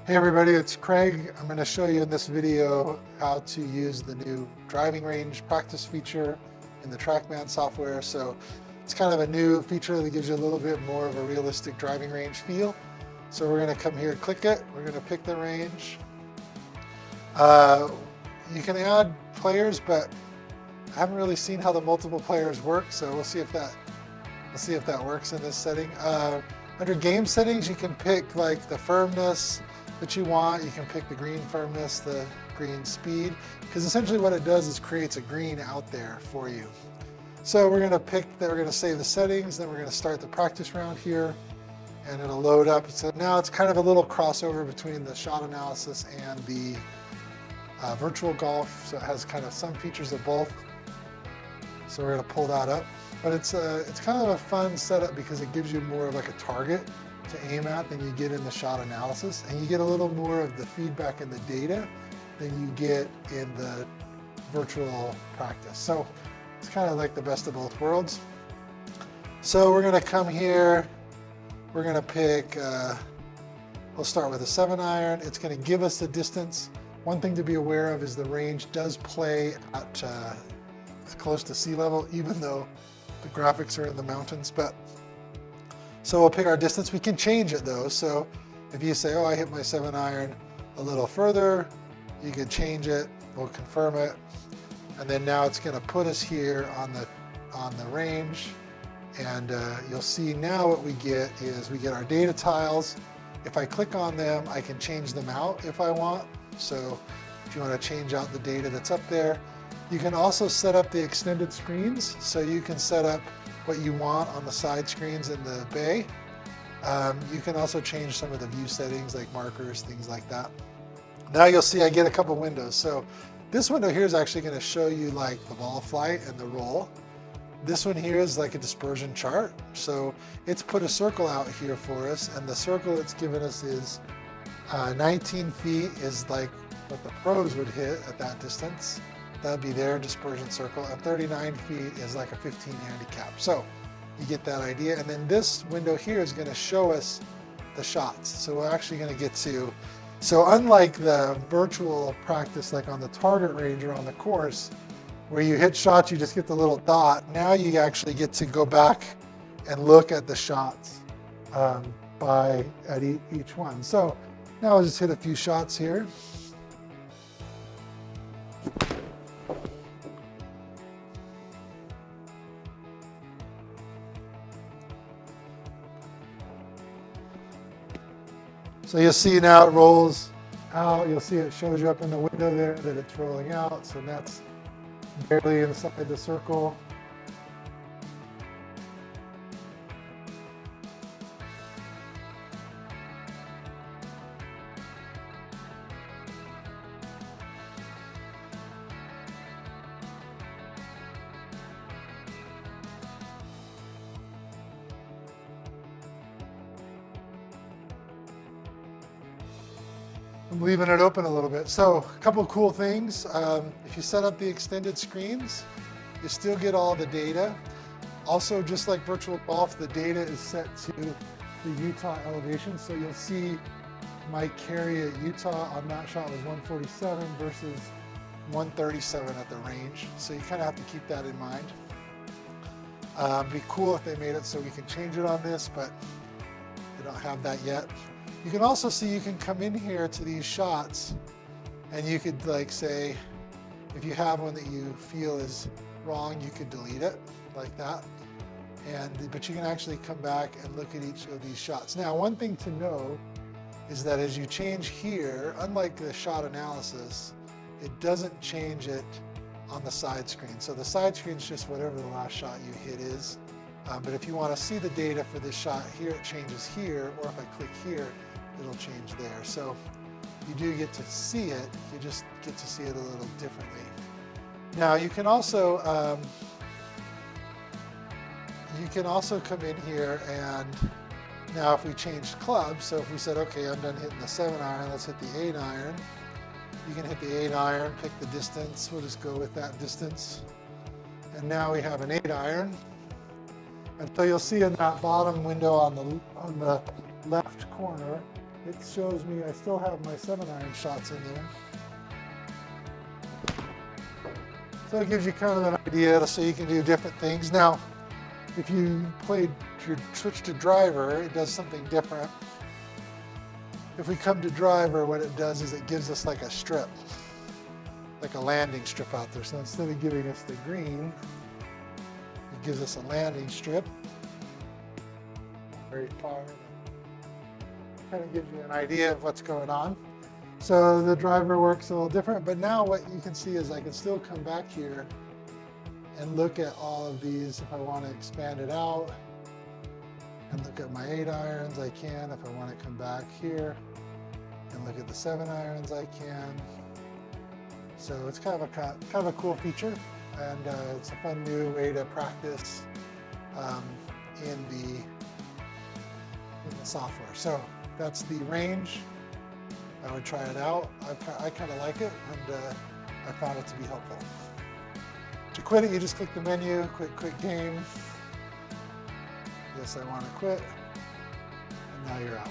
Hey everybody, it's Craig. I'm going to show you in this video how to use the new driving range practice feature in the TrackMan software. So it's kind of a new feature that gives you a little bit more of a realistic driving range feel. So we're going to come here, click it. We're going to pick the range. You can add players, but I haven't really seen how the multiple players work. So we'll see if that works in this setting. Under game settings, you can pick like the firmness that you want. You can pick the green firmness, the green speed, because essentially what it does is creates a green out there for you. So we're going to save the settings, then we're going to start the practice round here, and it'll load up. So now it's kind of a little crossover between the shot analysis and the virtual golf. So it has kind of some features of both. So we're going to pull that up. But it's kind of a fun setup because it gives you more of like a target to aim at than you get in the shot analysis. And you get a little more of the feedback and the data than you get in the virtual practice. So it's kind of like the best of both worlds. So we're going to come here. We're going to pick, we'll start with a 7-iron. It's going to give us the distance. One thing to be aware of is the range does play at close to sea level, even though the graphics are in the mountains. But so we'll pick our distance. We can change it though. So if you say, oh, I hit my 7-iron a little further, you can change it. We'll confirm it. And then now it's going to put us here on the range. And you'll see now what we get is we get our data tiles. If I click on them, I can change them out if I want. So if you want to change out the data that's up there, you can also set up the extended screens. So you can set up what you want on the side screens in the bay. You can also change some of the view settings like markers, things like that. Now you'll see I get a couple windows. So this window here is actually going to show you like the ball flight and the roll. This one here is like a dispersion chart. So it's put a circle out here for us, and the circle it's given us is 19 feet is like what the pros would hit at that distance. That'd be their dispersion circle, and 39 feet is like a 15 handicap. So you get that idea. And then this window here is going to show us the shots. So we're actually going to get to, so unlike the virtual practice, like on the target range or on the course, where you hit shots, you just get the little dot. Now you actually get to go back and look at the shots at each one. So now I'll just hit a few shots here. So you'll see now it rolls out. You'll see it shows you up in the window there that it's rolling out. So that's barely inside the circle. I'm leaving it open a little bit. So a couple of cool things. If you set up the extended screens, you still get all the data. Also, just like virtual golf, the data is set to the Utah elevation. So you'll see my carry at Utah on that shot was 147 versus 137 at the range. So you kind of have to keep that in mind. It'd be cool if they made it so we can change it on this, but they don't have that yet. You can also see you can come in here to these shots, and you could like say, if you have one that you feel is wrong, you could delete it like that. But you can actually come back and look at each of these shots. Now, one thing to know is that as you change here, unlike the shot analysis, it doesn't change it on the side screen. So the side screen is just whatever the last shot you hit is. But if you want to see the data for this shot here, it changes here, or if I click here, it'll change there. So you do get to see it, you just get to see it a little differently. Now you can also come in here, and now if we changed clubs, so if we said, okay, I'm done hitting the 7-iron, let's hit the 8-iron. You can hit the 8-iron, pick the distance, we'll just go with that distance. And now we have an 8-iron. And so you'll see in that bottom window on the left corner, it shows me I still have my 7-iron shots in there. So it gives you kind of an idea so you can do different things. Now, if you switch to driver, it does something different. If we come to driver, what it does is it gives us like a strip, like a landing strip out there. So instead of giving us the green, it gives us a landing strip. Very far. Kind of gives you an idea of what's going on. So the driver works a little different, but now what you can see is I can still come back here and look at all of these. If I want to expand it out and look at my 8-irons, I can. If I want to come back here and look at the 7-irons, I can. So it's kind of a cool feature, and it's a fun new way to practice in the software. So that's the range. I would try it out. I kind of like it, and I found it to be helpful. To quit it, you just click the menu, quit game. Yes, I want to quit, and now you're out.